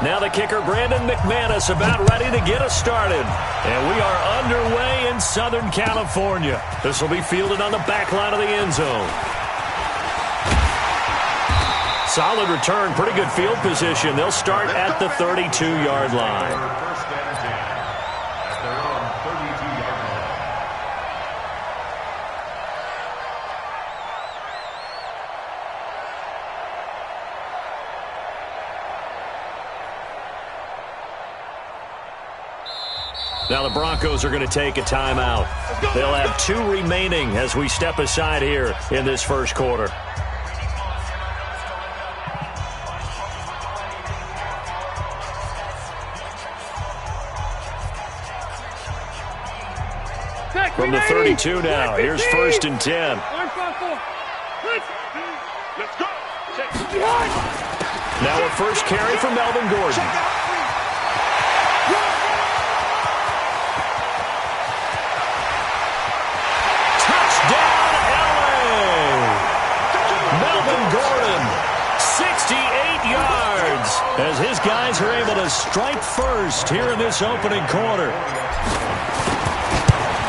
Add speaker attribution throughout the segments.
Speaker 1: Now the kicker, Brandon McManus, about ready to get us started. And we are underway in Southern California. This will be fielded on the back line of the end zone. Solid return, pretty good field position. They'll start at the 32-yard line. Now the Broncos are going to take a timeout. They'll have 2 remaining as we step aside here in this first quarter. From the 32 now, here's 1st and 10. Now a first carry for Melvin Gordon. Gordon, 68 yards, as his guys are able to strike first here in this opening quarter.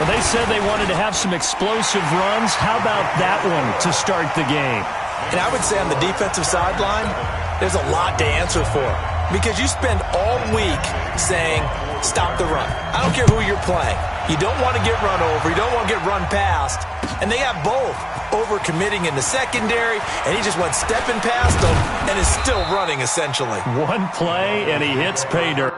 Speaker 1: Well, they said they wanted to have some explosive runs. How about that one to start the game?
Speaker 2: And I would say on the defensive sideline, there's a lot to answer for. Because you spend all week saying, stop the run. I don't care who you're playing. You don't want to get run over. You don't want to get run past. And they have both. Over-committing in the secondary, and he just went stepping past them and is still running, essentially.
Speaker 1: One play, and he hits pay dirt.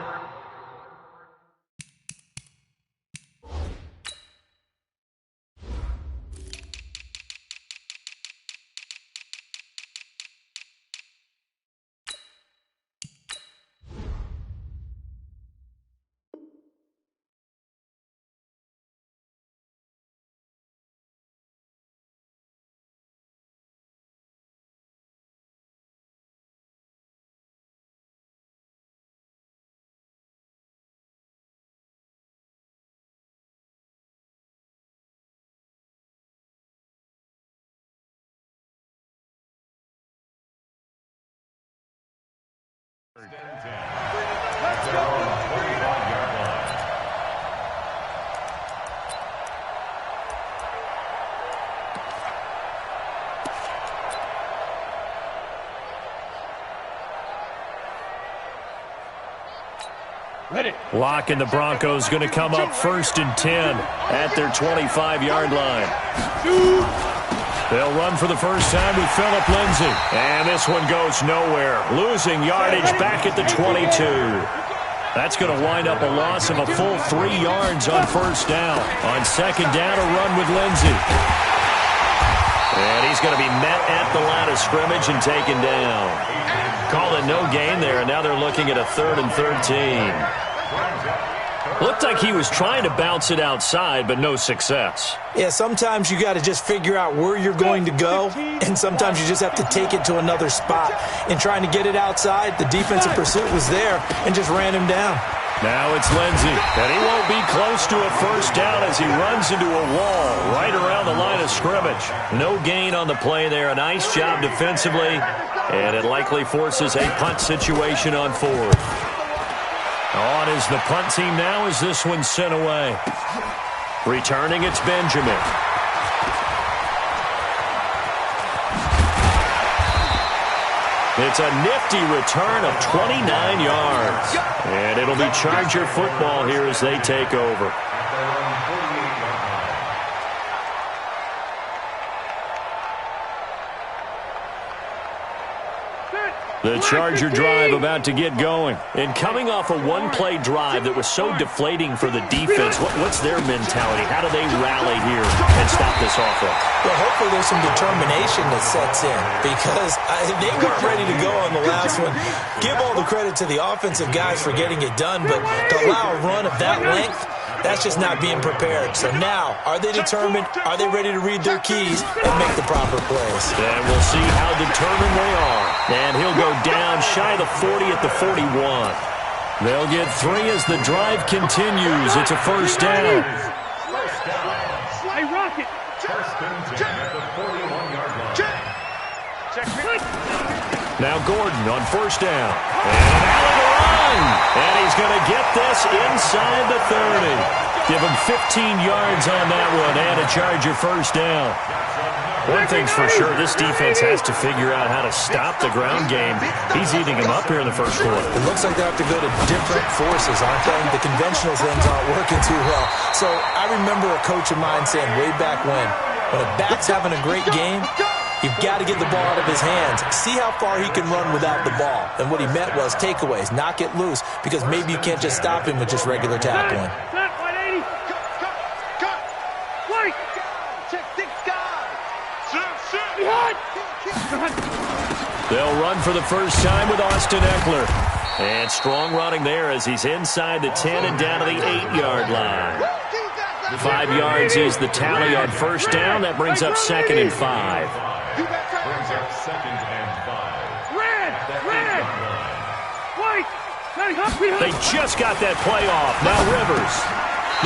Speaker 1: Lock and the Broncos going to come up 1st and 10 at their 25-yard line. They'll run for the first time with Phillip Lindsay. And this one goes nowhere. Losing yardage back at the 22. That's going to wind up a loss of a full 3 yards on 1st down. On 2nd down, a run with Lindsay. And he's going to be met at the line of scrimmage and taken down. Calling no gain there, and now they're looking at a 3rd and 13. Looked like he was trying to bounce it outside, but no success.
Speaker 2: Yeah, sometimes you got to just figure out where you're going to go, and sometimes you just have to take it to another spot. In trying to get it outside, the defensive pursuit was there and just ran him down.
Speaker 1: Now it's Lindsay, and he won't be close to a 1st down as he runs into a wall right around the line of scrimmage. No gain on the play there. A nice job defensively, and it likely forces a punt situation on 4th. On is the punt team now as this one's sent away. Returning, it's Benjamin. It's a nifty return of 29 yards. And it'll be Charger football here as they take over. The Charger drive about to get going. And coming off a one-play drive that was so deflating for the defense, what's their mentality? How do they rally here and stop this offense?
Speaker 2: Well, hopefully there's some determination that sets in because they weren't ready to go on the last one. Give all the credit to the offensive guys for getting it done, but to allow a run of that length, that's just not being prepared. So now, are they determined? Are they ready to read their keys and make the proper plays?
Speaker 1: And we'll see how determined they are. And he'll go down shy of the 40 at the 41. They'll get 3 as the drive continues. It's a 1st down.
Speaker 3: Hey, Rocket.
Speaker 1: Now Gordon on 1st down. And an alley to run. And he's going to get this inside the 30. Give him 15 yards on that one and a Charger first down. One thing's for sure, this defense has to figure out how to stop the ground game. He's eating him up here in the first quarter.
Speaker 2: It looks like they have to go to different forces, aren't they? The conventional things aren't working too well. So I remember a coach of mine saying way back when a back's having a great game, you've got to get the ball out of his hands. See how far he can run without the ball. And what he meant was takeaways, knock it loose, because maybe you can't just stop him with just regular tackling.
Speaker 1: They'll run for the first time with Austin Eckler. And strong running there as he's inside the 10 and down to the 8-yard line. 5 yards is the tally on first down. That brings up 2nd and 5. They just got that play off. Now Rivers.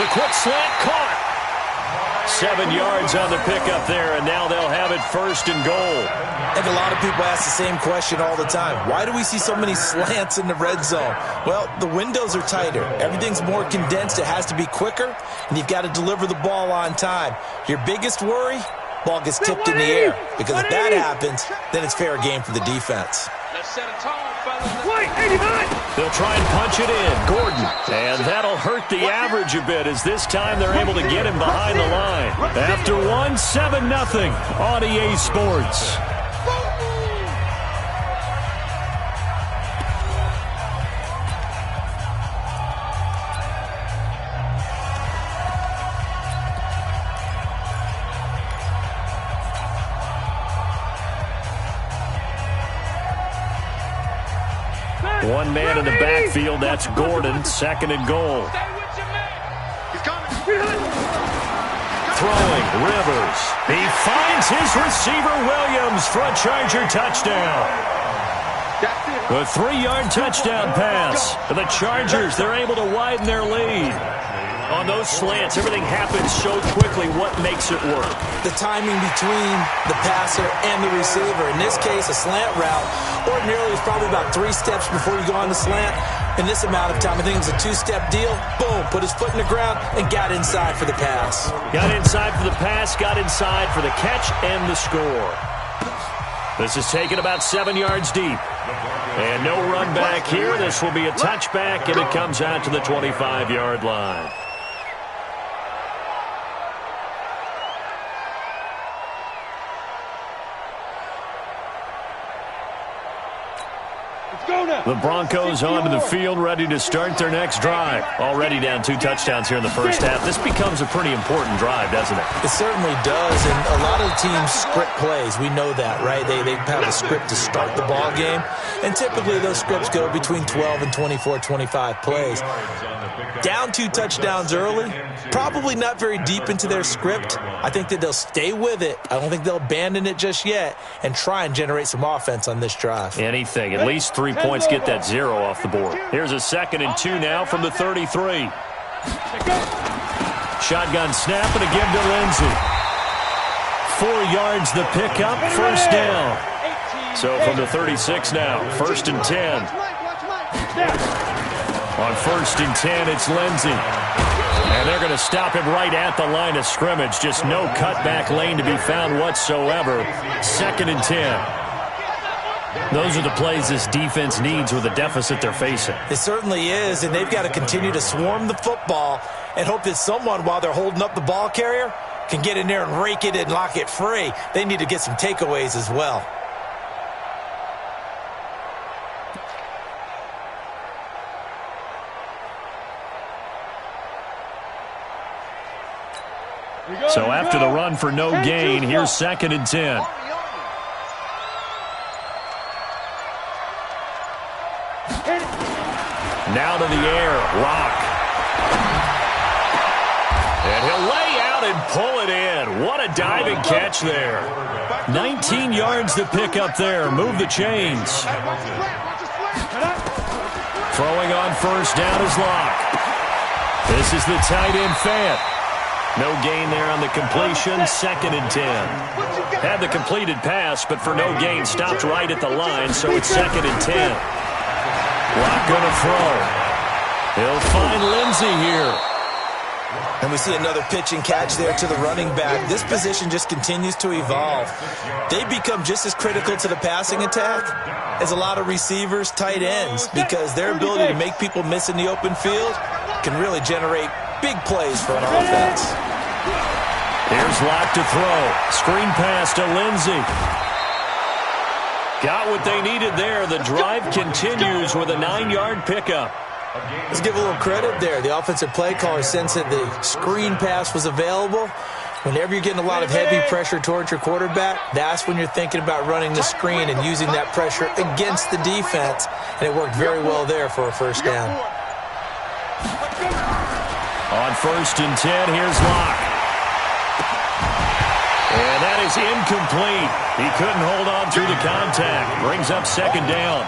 Speaker 1: The quick slant caught. 7 yards on the pickup there, and now they'll have it 1st and goal.
Speaker 2: And a lot of people ask the same question all the time. Why do we see so many slants in the red zone? Well, the windows are tighter. Everything's more condensed. It has to be quicker, and you've got to deliver the ball on time. Your biggest worry? Ball gets tipped in the air. Because if that happens, then it's fair game for the defense.
Speaker 3: Let's set a tone, fellas.
Speaker 1: They'll try and punch it in. Gordon. And that'll hurt the average a bit as this time they're able to get him behind the line. After 7-0 on EA Sports. One man in the backfield, that's Gordon, 2nd and goal. Throwing, Rivers. He finds his receiver, Williams, for a Charger touchdown. A 3-yard touchdown pass. The Chargers, they're able to widen their lead. On those slants, everything happens so quickly. What makes it work?
Speaker 2: The timing between the passer and the receiver. In this case, a slant route. Ordinarily, it's probably about 3 steps before you go on the slant. In this amount of time, I think it was a 2-step deal. Boom, put his foot in the ground and got inside for the pass.
Speaker 1: Got inside for the pass, got inside for the catch and the score. This is taken about 7 yards deep. And no run back here. This will be a touchback, and it comes out to the 25-yard line. The Broncos onto the field, ready to start their next drive. Already down 2 touchdowns here in the first half. This becomes a pretty important drive, doesn't it?
Speaker 2: It certainly does, and a lot of the teams script plays. We know that, right? They have a script to start the ball game, and typically those scripts go between 12 and 24, 25 plays. Down 2 touchdowns early, probably not very deep into their script. I think that they'll stay with it. I don't think they'll abandon it just yet and try and generate some offense on this drive.
Speaker 1: Anything. At least 3 points, get that 0 off the board. Here's a 2nd and 2 now from the 33. Shotgun snap and a give to Lindsey. 4 yards the pickup, first down. So from the 36 now, 1st and 10. On 1st and 10, it's Lindsey. And they're going to stop him right at the line of scrimmage. Just no cutback lane to be found whatsoever. 2nd and 10. Those are the plays this defense needs with the deficit they're facing.
Speaker 2: It certainly is, and they've got to continue to swarm the football and hope that someone, while they're holding up the ball carrier, can get in there and rake it and lock it free. They need to get some takeaways as well.
Speaker 1: So after the run for no gain, here's 2nd and 10. Now to the air, Rock. And he'll lay out and pull it in. What a diving catch there. 19 yards to pick up there. Move the chains. Throwing on first down is Locke. This is the tight end Fant. No gain there on the completion, 2nd and 10. Had the completed pass, but for no gain, stopped right at the line, so it's 2nd and 10. Lock going to throw. He'll find Lindsey here.
Speaker 2: And we see another pitch and catch there to the running back. This position just continues to evolve. They become just as critical to the passing attack as a lot of receivers, tight ends, because their ability to make people miss in the open field can really generate big plays for an offense.
Speaker 1: Here's Locke to throw. Screen pass to Lindsey. Got what they needed there. The drive continues with a 9-yard pickup.
Speaker 2: Let's give a little credit there. The offensive play caller sensed that the screen pass was available. Whenever you're getting a lot of heavy pressure towards your quarterback, that's when you're thinking about running the screen and using that pressure against the defense. And it worked very well there for a first down.
Speaker 1: On 1st and 10, here's Locke. And that is incomplete. He couldn't hold on through the contact. Brings up 2nd down.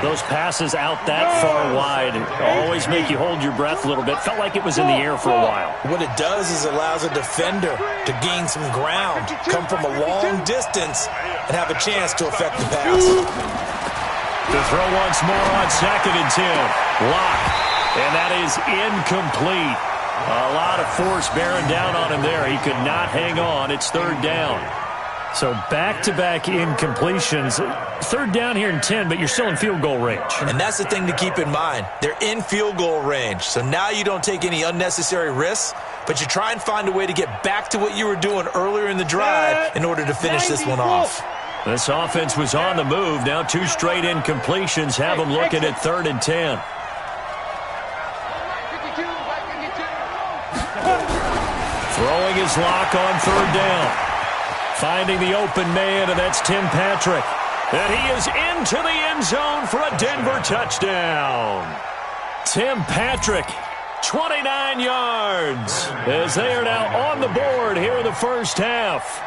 Speaker 1: Those passes out that far wide always make you hold your breath a little bit. Felt like it was in the air for a while.
Speaker 2: What it does is it allows a defender to gain some ground, come from a long distance, and have a chance to affect the pass.
Speaker 1: To throw once more on 2nd and 10. Locke. And that is incomplete. A lot of force bearing down on him there. He could not hang on. It's 3rd down. So back-to-back incompletions. 3rd down here in 10, but you're still in field goal range.
Speaker 2: And that's the thing to keep in mind. They're in field goal range. So now you don't take any unnecessary risks, but you try and find a way to get back to what you were doing earlier in the drive in order to finish this one off.
Speaker 1: This offense was on the move. Now 2 straight incompletions have them looking at 3rd and 10. Throwing his Locke on 3rd down. Finding the open man, and that's Tim Patrick. And he is into the end zone for a Denver touchdown. Tim Patrick, 29 yards, as they are now on the board here in the first half.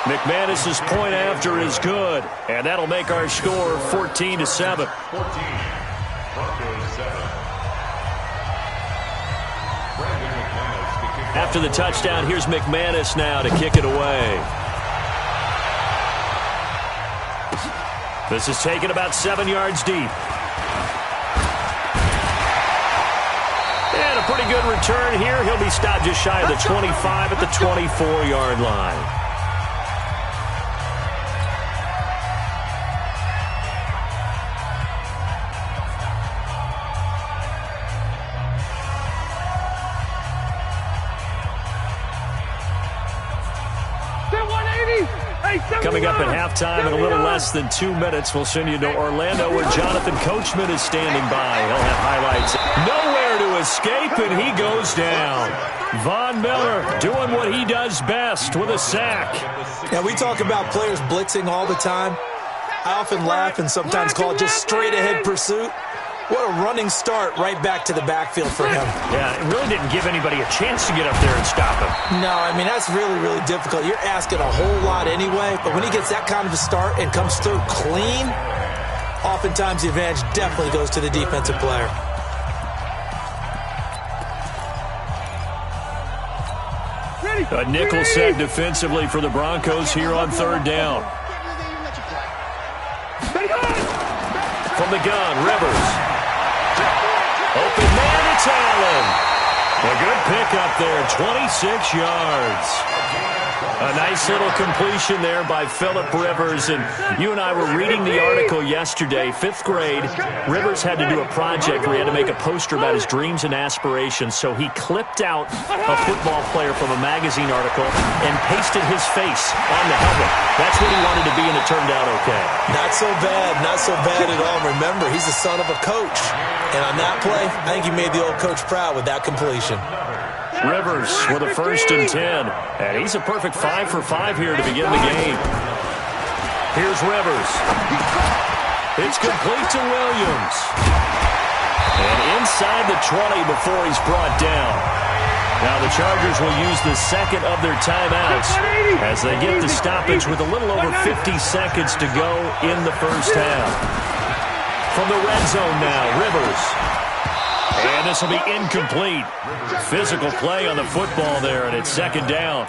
Speaker 1: McManus's point after is good, and that'll make our score 14-7. After the touchdown, here's McManus now to kick it away. This is taken about 7 yards deep. And a pretty good return here. He'll be stopped just shy of the 25 at the 24-yard line. Coming up at halftime in a little less than 2 minutes, we'll send you to Orlando where Jonathan Coachman is standing by. He'll have highlights. Nowhere to escape, and he goes down. Von Miller doing what he does best with a sack.
Speaker 2: Yeah, we talk about players blitzing all the time. I often laugh and sometimes call it just straight-ahead pursuit. What a running start right back to the backfield for him.
Speaker 1: Yeah, it really didn't give anybody a chance to get up there and stop him.
Speaker 2: No, I mean, that's really, really difficult. You're asking a whole lot anyway, but when he gets that kind of a start and comes through clean, oftentimes the advantage definitely goes to the defensive player.
Speaker 1: A nickel set defensively for the Broncos here on 3rd down. From the gun, Rivers. Open man, it's Allen. A good pickup there, 26 yards. A nice little completion there by Phillip Rivers. And you and I were reading the article yesterday, 5th grade. Rivers had to do a project where he had to make a poster about his dreams and aspirations. So he clipped out a football player from a magazine article and pasted his face on the helmet. That's what he wanted to be, and it turned out okay.
Speaker 2: Not so bad at all. Remember, he's the son of a coach. And on that play, I think he made the old coach proud with that completion.
Speaker 1: Rivers with a 1st and 10. And he's a perfect 5 for 5 here to begin the game. Here's Rivers. It's complete to Williams. And inside the 20 before he's brought down. Now the Chargers will use the second of their timeouts as they get the stoppage with a little over 50 seconds to go in the first half. From the red zone now, Rivers. And this will be incomplete. Physical play on the football there, and it's second down.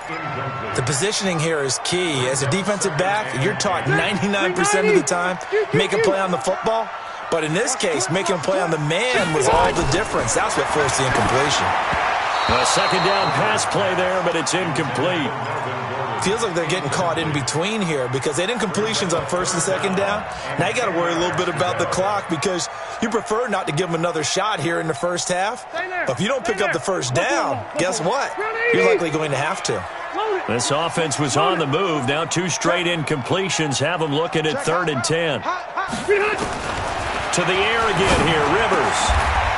Speaker 2: The positioning here is key. As a defensive back, you're taught 99% of the time, make a play on the football. But in this case, making a play on the man was all the difference. That's what forced the incompletion.
Speaker 1: A second down pass play there, but it's incomplete.
Speaker 2: Feels like they're getting caught in between here because they did incompletions on first and second down. Now you got to worry a little bit about the clock because you prefer not to give them another shot here in the first half. But if you don't pick up the first down, guess what? You're likely going to have to.
Speaker 1: This offense was on the move. Now 2 straight incompletions have them looking at 3rd and 10. To the air again here, Rivers.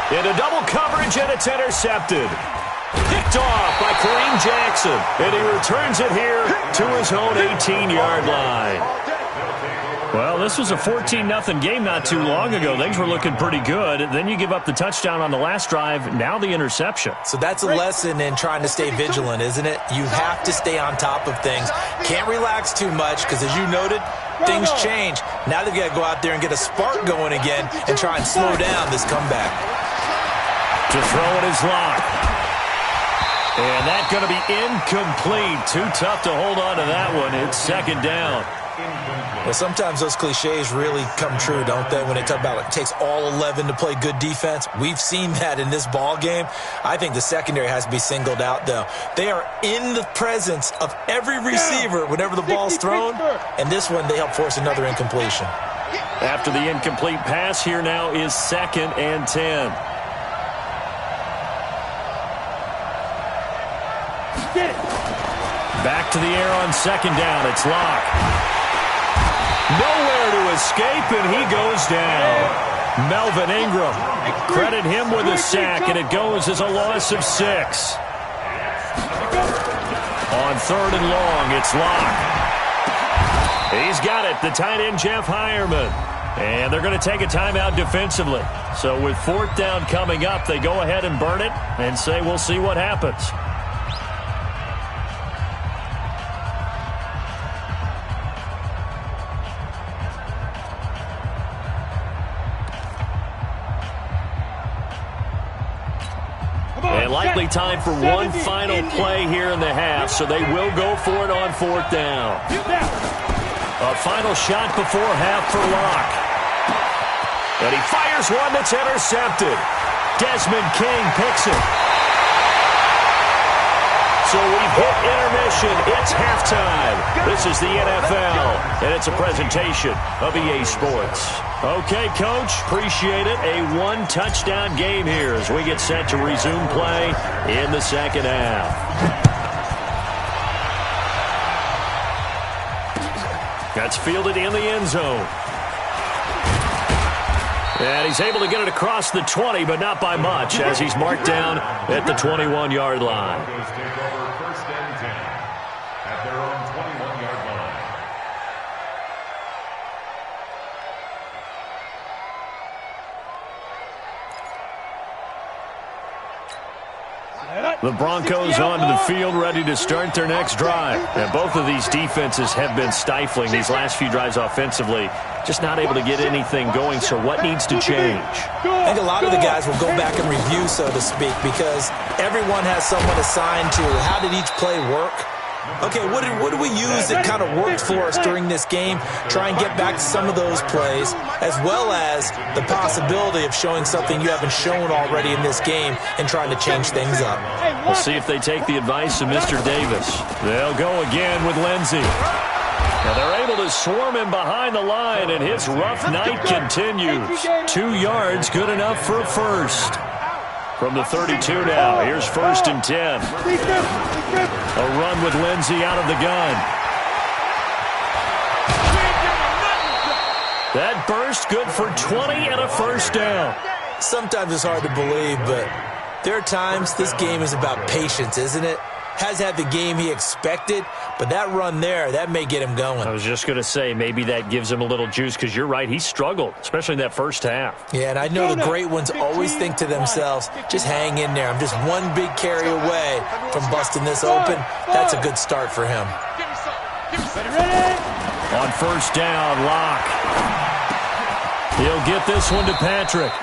Speaker 1: Into double coverage, and it's intercepted. Picked off by Kareem Jackson, and he returns it here to his own 18-yard line. Well, this was a 14-0 game not too long ago. Things were looking pretty good. Then you give up the touchdown on the last drive. Now the interception.
Speaker 2: So that's a lesson in trying to stay vigilant, isn't it? You have to stay on top of things. Can't relax too much because, as you noted, things change. Now they've got to go out there and get a spark going again and try and slow down this comeback.
Speaker 1: To throw it is Locke. And that's going to be incomplete. Too tough to hold on to that one. It's second down.
Speaker 2: Well, sometimes those cliches really come true, don't they, when they talk about it takes all 11 to play good defense. We've seen that in this ball game. I think the secondary has to be singled out, though. They are in the presence of every receiver whenever the ball's thrown, and this one they help force another incompletion.
Speaker 1: After the incomplete pass, here now is 2nd and 10. Back to the air on second down. It's Locke. Nowhere to escape, and he goes down. Melvin Ingram. Credit him with a sack, and it goes as a loss of 6. On 3rd and long, it's Locke. He's got it, the tight end, Jeff Heuerman. And they're going to take a timeout defensively. So with 4th down coming up, they go ahead and burn it and say we'll see what happens. And likely time for one final play here in the half, so they will go for it on 4th down. A final shot before half for Locke. And he fires one that's intercepted. Desmond King picks it. So we've hit intermission. It's halftime. This is the NFL, and it's a presentation of EA Sports. Okay, Coach, appreciate it. A 1-touchdown game here as we get set to resume play in the second half. That's fielded in the end zone. And he's able to get it across the 20, but not by much, as he's marked down at the 21-yard line. The Broncos onto the field, ready to start their next drive. And both of these defenses have been stifling these last few drives offensively. Just not able to get anything going, so what needs to change?
Speaker 2: I think a lot of the guys will go back and review, so to speak, because everyone has someone assigned to how did each play work. Okay, what do we use that kind of worked for us during this game? Try and get back to some of those plays, as well as the possibility of showing something you haven't shown already in this game and trying to change things up.
Speaker 1: We'll see if they take the advice of Mr. Davis. They'll go again with Lindsey. Now they're able to swarm him behind the line, and his rough night continues. 2 yards, good enough for a first. From the 32 now, here's 1st and 10. A run with Lindsey out of the gun. That burst good for 20 and a first down.
Speaker 2: Sometimes it's hard to believe, but there are times this game is about patience, isn't it? Has had the game he expected, but that run there, that may get him going.
Speaker 1: I was just going to say, maybe that gives him a little juice, because you're right, he struggled, especially in that first half.
Speaker 2: Yeah, and I know the great ones always think to themselves, just hang in there. I'm just one big carry away from busting this open. That's a good start for him.
Speaker 1: On 1st down, Locke. He'll get this one to Patrick.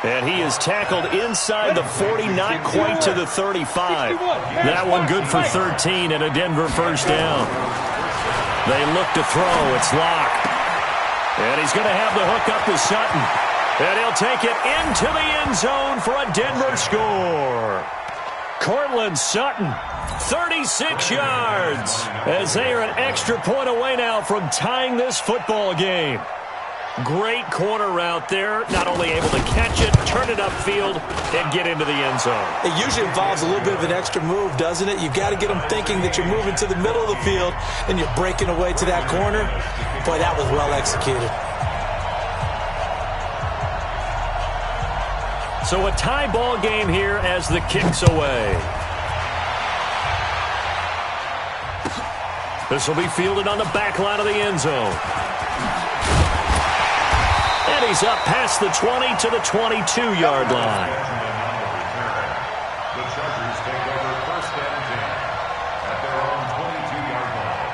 Speaker 1: And he is tackled inside the 40, not quite to the 35. That one good for 13 and a Denver first down. They look to throw. It's locked. And he's going to have the hook up to Sutton. And he'll take it into the end zone for a Denver score. Cortland Sutton, 36 yards, as they are an extra point away now from tying this football game. Great corner route there, not only able to catch it, turn it upfield, and get into the end zone.
Speaker 2: It usually involves a little bit of an extra move, doesn't it? You've got to get them thinking that you're moving to the middle of the field and you're breaking away to that corner. Boy, that was well executed.
Speaker 1: So a tie ball game here as the kick's away. This will be fielded on the back line of the end zone. And he's up past the 20 to the 22-yard line.
Speaker 4: The Chargers take over first and 10 at their own 22-yard line.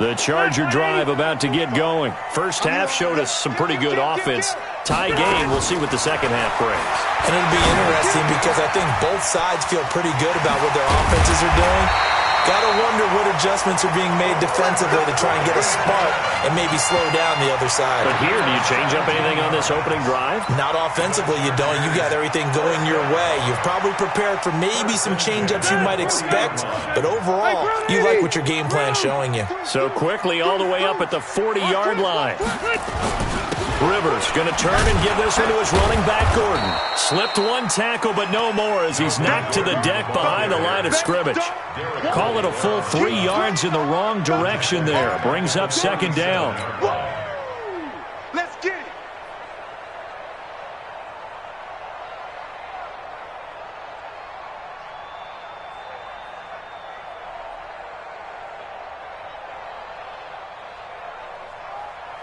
Speaker 1: The Charger drive about to get going. First half showed us some pretty good offense. Tie game, we'll see what the second half brings.
Speaker 2: And it'll be interesting because I think both sides feel pretty good about what their offenses are doing. Got to wonder what adjustments are being made defensively to try and get a spark and maybe slow down the other side.
Speaker 1: But here, do you change up anything on this opening drive?
Speaker 2: Not offensively, you don't. You got everything going your way. You've probably prepared for maybe some change-ups you might expect, but overall, you like what your game plan's showing you.
Speaker 1: So quickly all the way up at the 40-yard line. Rivers going to turn and give this one to his running back, Gordon. Slipped one tackle, but no more as he's knocked to the deck behind the line of scrimmage. Call it a full 3 yards in the wrong direction there. Brings up second down.
Speaker 3: Let's get it.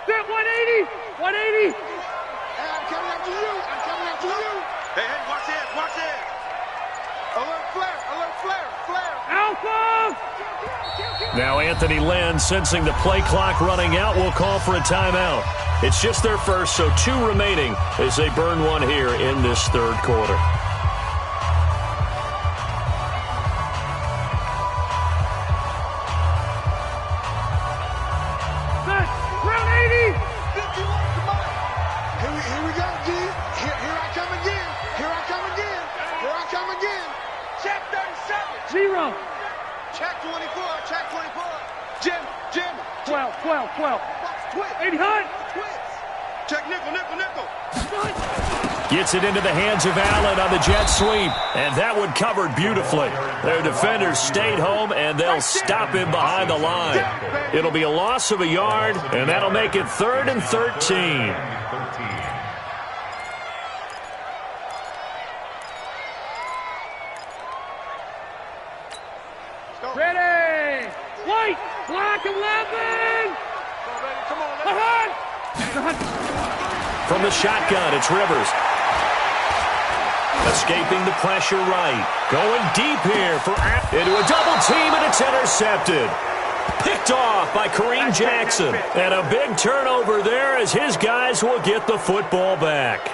Speaker 3: That 180! 180!
Speaker 5: Hey, I'm coming after you. I'm coming after you.
Speaker 3: Hey, watch this, watch this.
Speaker 5: Alert flare, flare.
Speaker 3: Alpha!
Speaker 1: Now Anthony Lynn, sensing the play clock running out, will call for a timeout. It's just their first, so 2 remaining as they burn one here in this third quarter.
Speaker 3: Round 80!
Speaker 5: Here we go, G. Here I come again. Here I come again. Here I come again.
Speaker 3: Check 37! 0!
Speaker 5: Check 24. Check 24. Jim.
Speaker 3: 12.
Speaker 5: Twist.
Speaker 3: 80 Hunt!
Speaker 5: Twist. Check nickel.
Speaker 1: Gets it into the hands of Allen on the jet sweep, and that one covered beautifully. Their defenders stayed home, and they'll stop him behind the line. It'll be a loss of a yard, and that'll make it 3rd and 13.
Speaker 3: Ready! White! Black 11!
Speaker 5: Come on,
Speaker 1: From the shotgun, it's Rivers. Escaping the pressure right. Going deep here for into a double team, and it's intercepted. Picked off by Kareem Jackson. And a big turnover there as his guys will get the football back.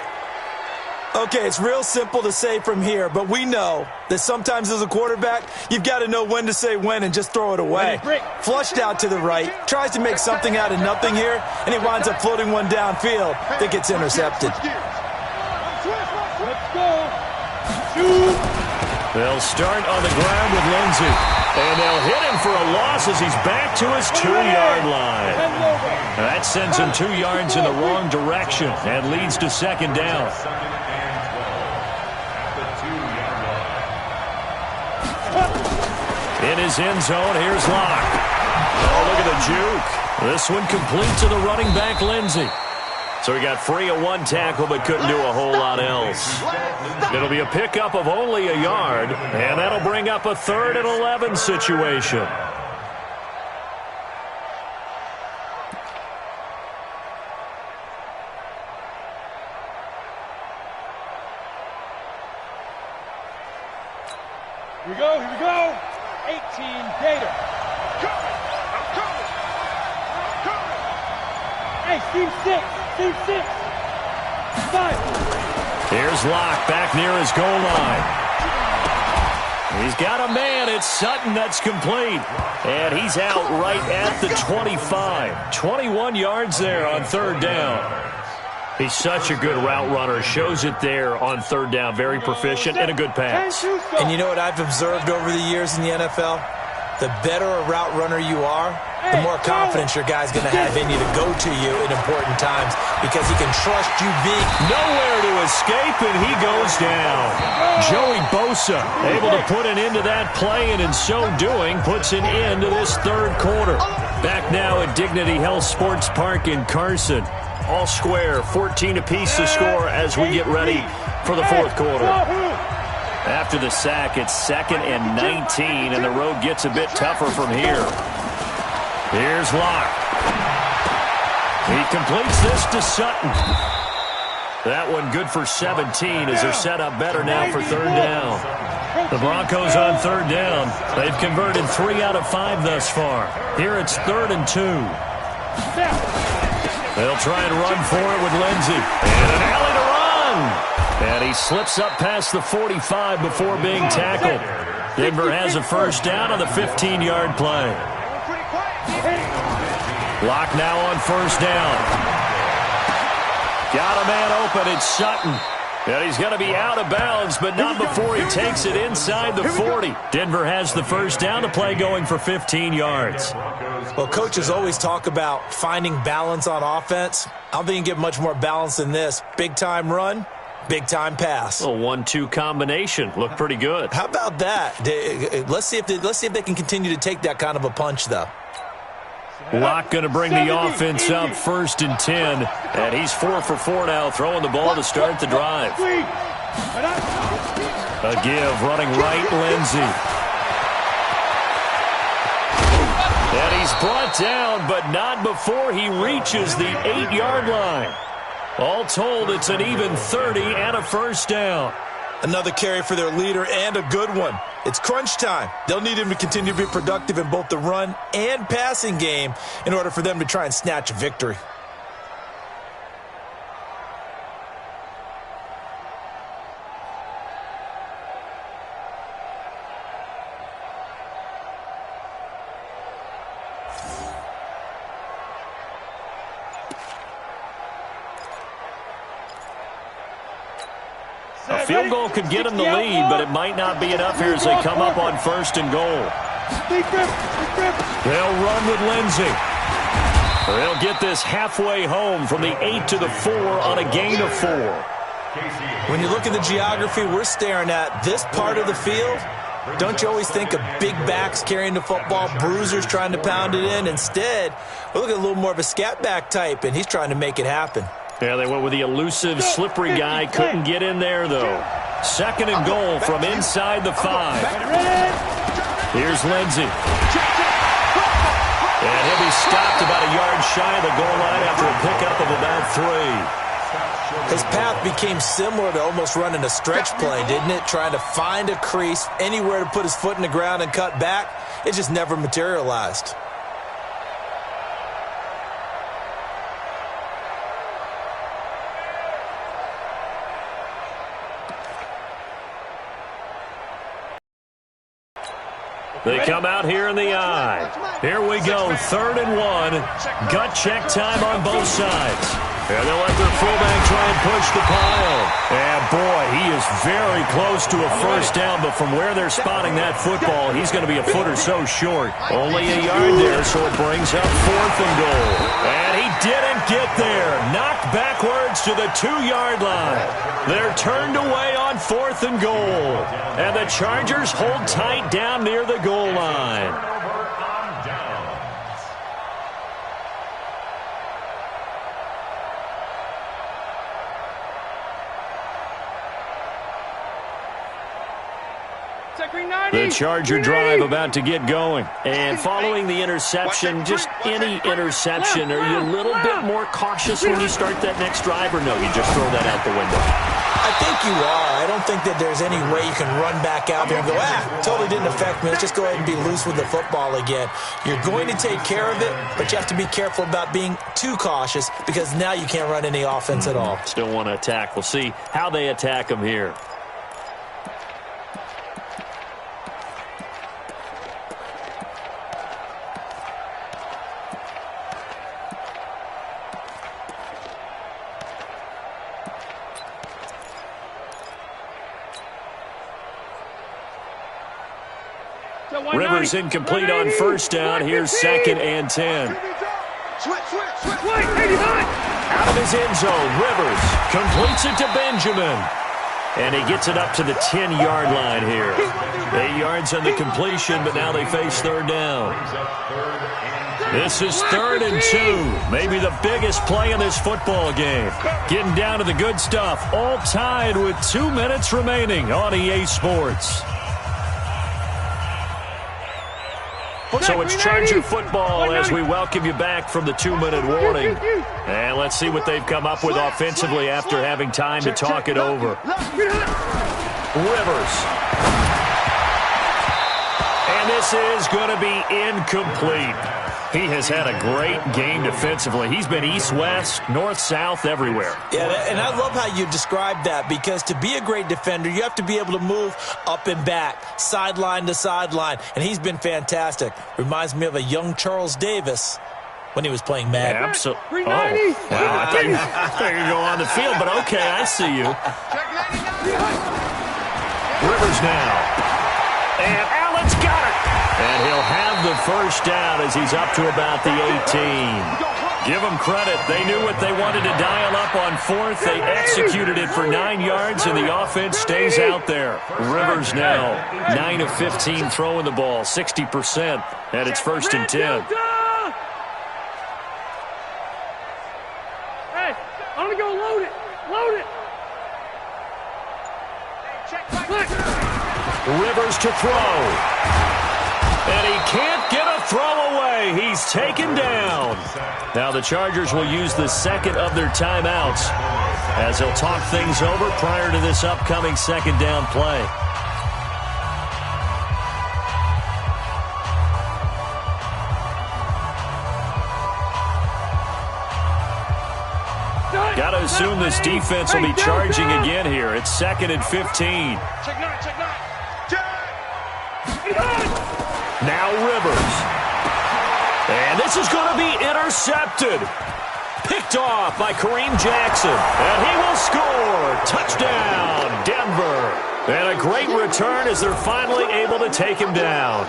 Speaker 2: Okay, it's real simple to say from here, but we know that sometimes as a quarterback, you've got to know when to say when and just throw it away. Flushed out to the right, tries to make something out of nothing here, and he winds up floating one downfield that gets intercepted.
Speaker 3: Let's go!
Speaker 1: They'll start on the ground with Lindsey. And they'll hit him for a loss as he's back to his 2-yard line. That sends him 2 yards in the wrong direction and leads to second down. In his end zone, here's Locke. Oh, look at the juke. This one complete to the running back, Lindsey. So he got free of one tackle but couldn't do a whole lot else. It'll be a pickup of only a yard, and that'll bring up a 3rd and 11 situation.
Speaker 3: Here we go. 18 Gator.
Speaker 5: I'm coming.
Speaker 3: Hey, team 6. Team 6. 5.
Speaker 1: Here's Locke back near his goal line. He's got a man. It's Sutton that's complete. And he's out right at the 25. 21 yards there on third down. He's such a good route runner. Shows it there on third down. Very proficient and a good pass.
Speaker 2: And you know what I've observed over the years in the NFL? The better a route runner you are, the more confidence your guy's going to have in you to go to you in important times because he can trust you big.
Speaker 1: Nowhere to escape, and he goes down. Joey Bosa able to put an end to that play, and in so doing, puts an end to this third quarter. Back now at Dignity Health Sports Park in Carson. All square, 14 apiece to score as we get ready for the fourth quarter. After the sack, it's 2nd and 19, and the road gets a bit tougher from here. Here's Locke. He completes this to Sutton. That one good for 17 as they're set up better now for third down. The Broncos on third down. They've converted 3 out of 5 thus far. Here it's 3rd and 2. They'll try and run for it with Lindsey. And an alley to run. And he slips up past the 45 before being tackled. Denver has a first down on the 15-yard play. Locke now on first down. Got a man open. It's Sutton. And he's going to be out of bounds, but not before he takes it inside the 40. Denver has the first down. The play going for 15 yards.
Speaker 2: Well, coaches always talk about finding balance on offense. I don't think you can get much more balance than this. Big-time run, big-time pass.
Speaker 1: A 1-2 combination. Looked pretty good.
Speaker 2: How about that? Let's see if they can continue to take that kind of a punch, though.
Speaker 1: Locke going to bring the offense up 1st and 10. And he's 4 for 4 now, throwing the ball to start the drive. A give, running right, Lindsey. And he's brought down, but not before he reaches the 8-yard line. All told, it's an even 30 and a first down.
Speaker 2: Another carry for their leader and a good one. It's crunch time. They'll need him to continue to be productive in both the run and passing game in order for them to try and snatch a victory.
Speaker 1: A field goal could get them the lead, but it might not be enough here as they come up on 1st and goal. They'll run with Lindsey. They'll get this halfway home from the 8 to the 4 on a gain of 4.
Speaker 2: When you look at the geography we're staring at, this part of the field, don't you always think of big backs carrying the football, bruisers trying to pound it in? Instead, we look at a little more of a scat back type, and he's trying to make it happen.
Speaker 1: Yeah, they went with the elusive, slippery guy. Couldn't get in there, though. 2nd and goal from inside the 5. Here's Lindsey. And he'll be stopped about a yard shy of the goal line after a pickup of about 3.
Speaker 2: His path became similar to almost running a stretch play, didn't it? Trying to find a crease, anywhere to put his foot in the ground and cut back. It just never materialized.
Speaker 1: They come out here in the eye. Here we go, 3rd and 1. Gut check time on both sides. And they'll let their fullback try and push the pile. And boy, he is very close to a first down, but from where they're spotting that football, he's going to be a foot or so short. Only a yard there, so it brings up 4th and goal. And he didn't get there. Knocked backwards to the 2-yard line. They're turned away on 4th and goal. And the Chargers hold tight down near the goal line. The Charger drive about to get going. And following the interception, just any interception, are you a little bit more cautious when you start that next drive, or no, you just throw that out the window?
Speaker 2: I think you are. I don't think that there's any way you can run back out there and go, totally didn't affect me. Let's just go ahead and be loose with the football again. You're going to take care of it, but you have to be careful about being too cautious because now you can't run any offense at all.
Speaker 1: Still want to attack. We'll see how they attack them here. Rivers incomplete on first down. Here's 2nd and 10. Out of his end zone, Rivers completes it to Benjamin. And he gets it up to the 10-yard line here. 8 yards on the completion, but now they face 3rd down. This is 3rd and 2. Maybe the biggest play in this football game. Getting down to the good stuff. All tied with 2 minutes remaining on EA Sports. So it's Charger football as we welcome you back from the 2-minute warning. And let's see what they've come up with offensively after having time to talk it over. Rivers. And this is going to be incomplete. He has had a great game defensively. He's been east-west, north-south, everywhere.
Speaker 2: Yeah, and I love how you described that because to be a great defender, you have to be able to move up and back, sideline to sideline, and he's been fantastic. Reminds me of a young Charles Davis when he was playing Madden.
Speaker 1: Absolutely. Oh, wow. I thought you could go on the field, but okay, I see you. Rivers now. And Allen's got it. And he'll have the first down as he's up to about the 18. Give them credit. They knew what they wanted to dial up on 4th. They executed it for 9 yards, and the offense stays out there. Rivers now 9 of 15 throwing the ball, 60%, and it's 1st and 10.
Speaker 3: Hey, I'm going to go load it. Load it.
Speaker 1: Rivers to throw. And he can't get a throw away. He's taken down. Now the Chargers will use the 2nd of their timeouts as they'll talk things over prior to this upcoming 2nd down play. Got to assume this defense will be charging again here. It's 2nd and 15. Now Rivers. And this is going to be intercepted. Picked off by Kareem Jackson. And he will score. Touchdown, Denver. And a great return as they're finally able to take him down.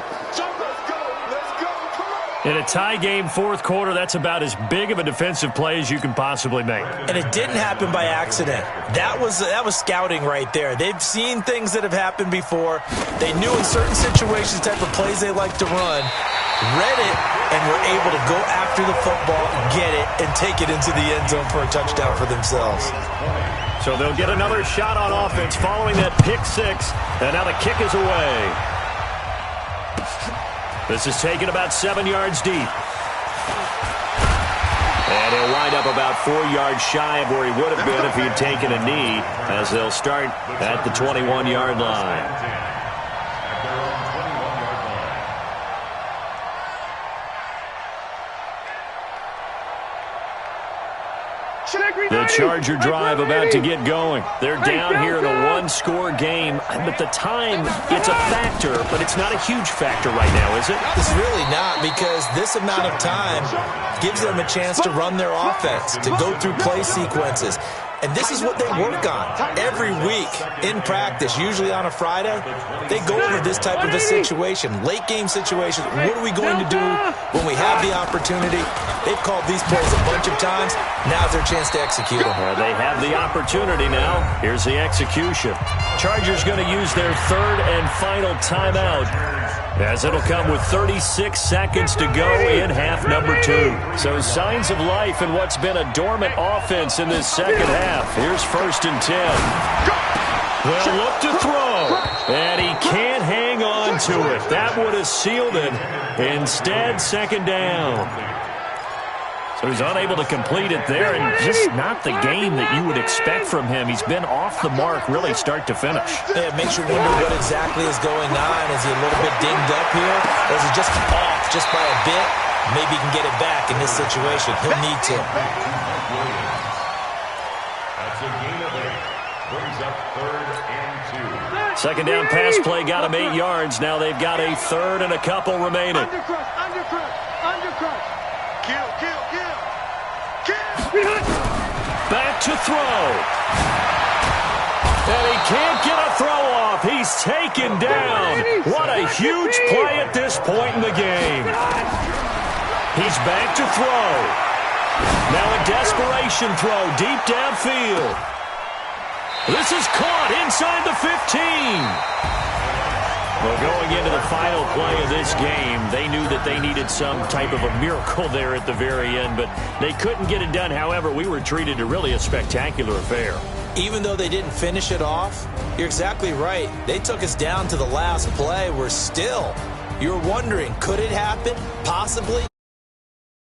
Speaker 1: In a tie game, 4th quarter, that's about as big of a defensive play as you can possibly make.
Speaker 2: And it didn't happen by accident. That was scouting right there. They've seen things that have happened before. They knew in certain situations the type of plays they like to run, read it, and were able to go after the football, get it, and take it into the end zone for a touchdown for themselves.
Speaker 1: So they'll get another shot on offense following that pick 6, and now the kick is away. This is taken about 7 yards deep. And he'll wind up about 4 yards shy of where he would have been if he had taken a knee, as they'll start at the 21-yard line. The Charger drive about to get going. They're down here in a one-score game, but the time, it's a factor, but it's not a huge factor right now, is it?
Speaker 2: It's really not, because this amount of time gives them a chance to run their offense, to go through play sequences. And this is what they work on every week in practice, usually on a Friday. They go over this type of a situation, late game situation. What are we going to do when we have the opportunity? They've called these plays a bunch of times. Now's their chance to execute them.
Speaker 1: They have the opportunity now. Here's the execution. Chargers going to use their 3rd and final timeout, as it'll come with 36 seconds to go in half number 2. So signs of life in what's been a dormant offense in this second half. Here's 1st and 10. They'll look to throw, and he can't hang on to it. That would have sealed it. Instead, 2nd down. So he's unable to complete it there, and just not the game that you would expect from him. He's been off the mark really start to finish.
Speaker 2: Yeah, it makes you wonder what exactly is going on. Is he a little bit dinged up here, or is he just off just by a bit? Maybe he can get it back in this situation. He'll need to.
Speaker 4: That's a gain of 8. Brings up 3rd and 2.
Speaker 1: Second down pass play got him 8 yards. Now they've got a 3rd and a couple remaining.
Speaker 5: Undercrush, undercrush, undercrush. Kill, kill, kill. Kill.
Speaker 1: Back to throw. And he can't get a throw off. He's taken down. What a huge play at this point in the game. He's back to throw. Now a desperation throw deep downfield. This is caught inside the 15. Well, going into the final play of this game, they knew that they needed some type of a miracle there at the very end, but they couldn't get it done. However, we were treated to really a spectacular affair.
Speaker 2: Even though they didn't finish it off, you're exactly right. They took us down to the last play. We're still, you're wondering, could it happen? Possibly.